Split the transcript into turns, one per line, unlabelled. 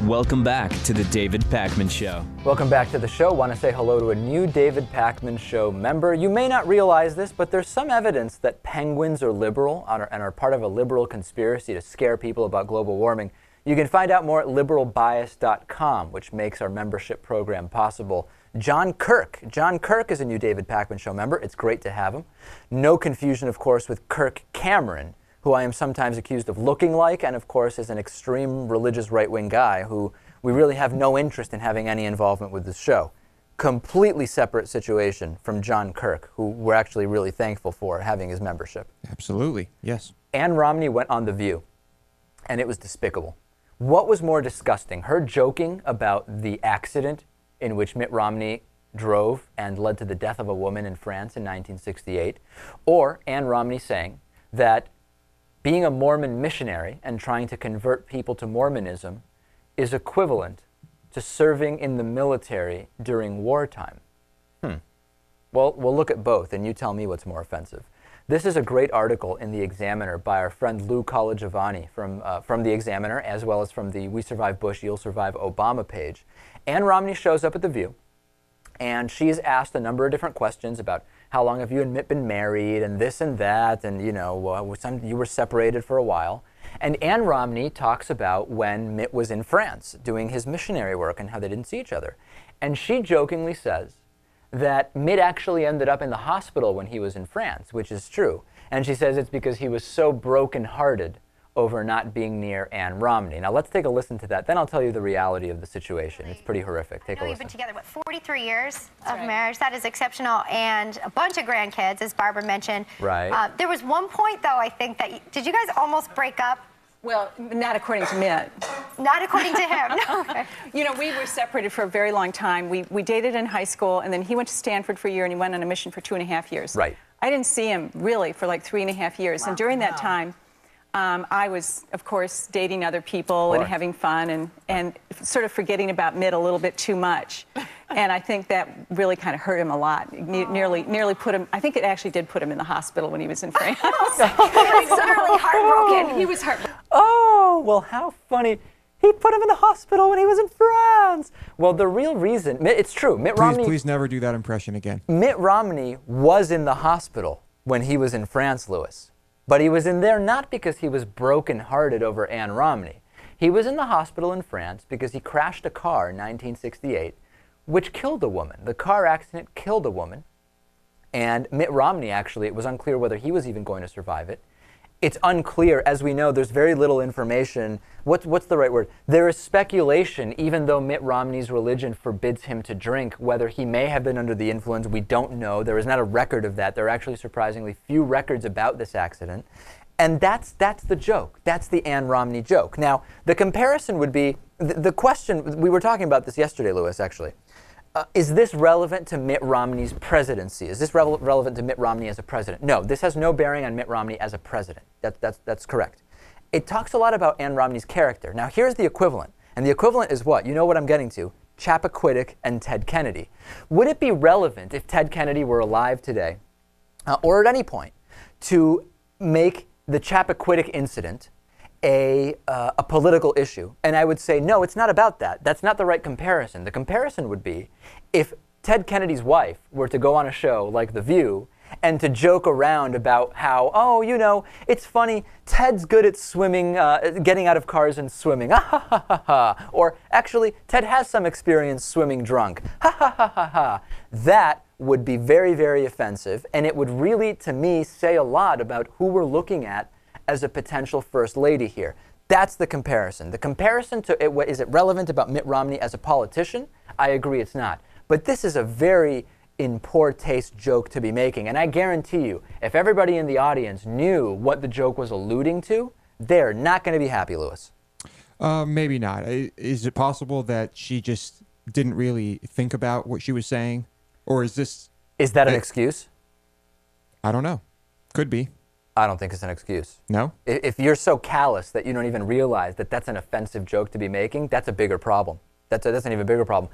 Welcome back to the David Pakman Show.
Welcome back to the show. Want to say hello to a new David Pakman Show member. You may not realize this, but there's some evidence that penguins are liberal and are part of a liberal conspiracy to scare people about global warming. You can find out more at liberalbias.com, which makes our membership program possible. John Kirk is a new David Pakman Show member. It's great to have him. No confusion, of course, with Kirk Cameron, who I am sometimes accused of looking like, and of course is an extreme religious right-wing guy who we really have no interest in having any involvement with this show. Completely separate situation from John Kirk, who we're actually really thankful for having his membership.
Absolutely, yes.
Ann Romney went on The View, and it was despicable. What was more disgusting, her joking about the accident in which Mitt Romney drove and led to the death of a woman in France in 1968, or Ann Romney saying that being a Mormon missionary and trying to convert people to Mormonism is equivalent to serving in the military during wartime. Well, we'll look at both, and you tell me what's more offensive. This is a great article in The Examiner by our friend Lou Collegiavani from The Examiner, as well as from the We Survive Bush, You'll Survive Obama page. Ann Romney shows up at The View, and she's asked a number of different questions about how long have you and Mitt been married, and this and that, and you were separated for a while. And Ann Romney talks about when Mitt was in France doing his missionary work and how they didn't see each other. And she jokingly says that Mitt actually ended up in the hospital when he was in France, which is true. And she says it's because he was so brokenhearted over not being near Ann Romney. Now let's take a listen to that. Then I'll tell you the reality of the situation. It's pretty horrific. Take a listen.
You've been together, 43 years of marriage. That is exceptional. And a bunch of grandkids, as Barbara mentioned.
Right.
There was one point, though, I think, that did you guys almost break up?
Well, not according to Mitt.
Not according to him. No. Okay.
You know, we were separated for a very long time. We dated in high school, and then he went to Stanford for a year, and he went on a mission for 2.5 years.
Right.
I didn't see him, really, for like 3.5 years.
Wow.
And during that time, I was, of course, dating other people and having fun and sort of forgetting about Mitt a little bit too much. And I think that really kind of hurt him a lot. Nearly put him, I think it actually did put him in the hospital when he was in France.
He was literally heartbroken.
He was heartbroken.
Oh, well, how funny. He put him in the hospital when he was in France. Well, the real reason, it's true, Mitt Romney...
Please never do that impression again.
Mitt Romney was in the hospital when he was in France, Louis. But he was in there not because he was brokenhearted over Ann Romney. He was in the hospital in France because he crashed a car in 1968, which killed a woman. The car accident killed a woman. And Mitt Romney, actually, it was unclear whether he was even going to survive it. It's unclear. As we know, there's very little information. What's the right word? There is speculation, even though Mitt Romney's religion forbids him to drink, whether he may have been under the influence, we don't know. There is not a record of that. There are actually surprisingly few records about this accident. And that's the joke. That's the Ann Romney joke. Now, the comparison would be, the question, we were talking about this yesterday, Louis, actually. Is this relevant to Mitt Romney's presidency? Is this relevant to Mitt Romney as a president? No, this has no bearing on Mitt Romney as a president. That's correct. It talks a lot about Ann Romney's character. Now, here's the equivalent. And the equivalent is what? You know what I'm getting to. Chappaquiddick and Ted Kennedy. Would it be relevant if Ted Kennedy were alive today, or at any point, to make the Chappaquiddick incident a political issue? And I would say, no, it's not about that. That's not the right comparison. The comparison would be if Ted Kennedy's wife were to go on a show like The View and to joke around about how, oh, you know, it's funny, Ted's good at swimming, getting out of cars and swimming, ah, ha, ha, ha, ha. Or actually, Ted has some experience swimming drunk, ha, ha, ha, ha, ha. That would be very, very offensive, and it would really, to me, say a lot about who we're looking at as a potential first lady here. That's the comparison. The comparison to, is it relevant about Mitt Romney as a politician? I agree it's not. But this is a very in poor taste joke to be making. And I guarantee you, if everybody in the audience knew what the joke was alluding to, they're not going to be happy, Louis.
Maybe not. Is it possible that she just didn't really think about what she was saying? Or is this...
Is that an excuse?
I don't know. Could be.
I don't think it's an excuse.
No?
If you're so callous that you don't even realize that that's an offensive joke to be making, that's a bigger problem. That's an even bigger problem.